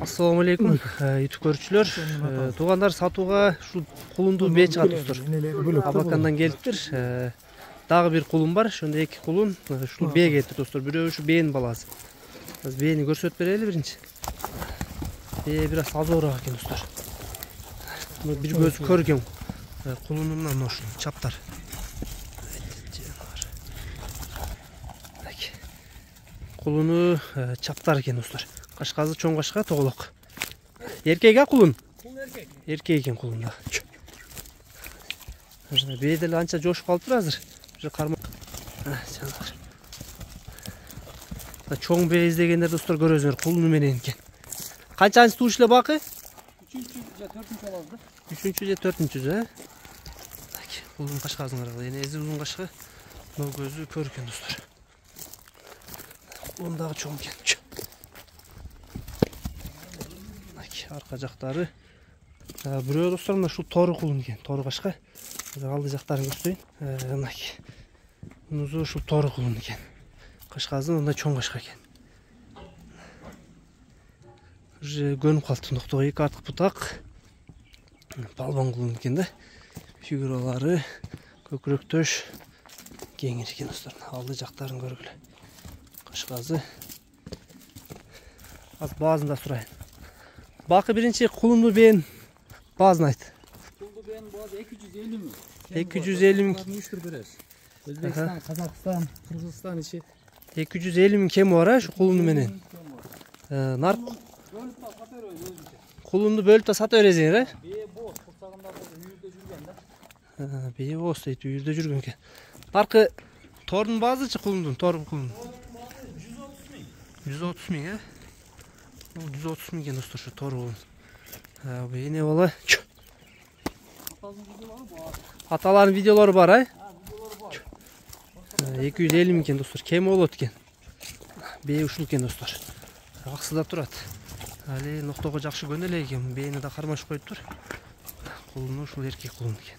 Assalamu алейкум, YouTube көрүүчүлөр. Туугандар сатууга ушул кулунду бээ чыгат достор. Абакандан келиптир. Дагы бир кулун бар, ошондо эки кулун ушул бээ кетти достор. Бирөө ушу бээнин баласы. Биз бээни көрсөтүп берели биринчи. Бээ бир аз азыраак экен достор. Бир көзү көргөн кулунунан ошол чаптар. Кулуну чаптар экен достор. Кашказы чоң кашка тоголок. Эркек а кулун? Кул эркек. Эркек экен кулун да. Бээ деле анча жошуп калыптыр азыр. Уже кармак. Жанагы. Чоң бээ издегендер достор көрөсүңөр кулуну менен экен. Канчанчы туш эле бакы? 3-чү же 4-чү болобу? 3-чү же 4-чү, Кулун кашкасын карагыла. Эне эзи узун кашка. Мына көзү көр экен достор. Кулун дагы чоң экен. Арка жактары. Бирөө достор мына ушул тору кулун экен. Тору кашка. Алды жактарын көрсөтөйүн. Мынакей. Мунусу ушул тору кулун экен. Кашказы мындай чоң кашка экен. Уже көнүп калды ноктого эки артык бутак. Балбан кулун экен да. Фигуралары көкүрөктөш кеңир экен достор. Алды жактарын көргүлө. Кашказы. Az bazında surayın. Bakı birinci kulunlu beyin bazını ayt. Kulunlu beyin bazı 250 mi? 250 mi? Özbekistan, Kazakistan, Kırgızistan içi. 250 min kemi var ha şu kulunlu menen. Nar kulunlu bölüp de sata örezen ha? Beye boz, kursağında boz, yüzde жүрген da. Beye boz deydi, yüzde жүрген ken. Narkı torun bazıcı kulundun, torun kulundun. 130 min ha? 130 min ken dostlar şu toru kulun. Beye ne valla? Ataların videoları var ha? 250 min ken dostlar. Kemi olot ken. Beye uşul ken dostlar. Аксыда турат. Али ноктого жакшы көнөлө экен. Бээни да кармашып коюп тур. Кулуну ушул эркек кулун экен.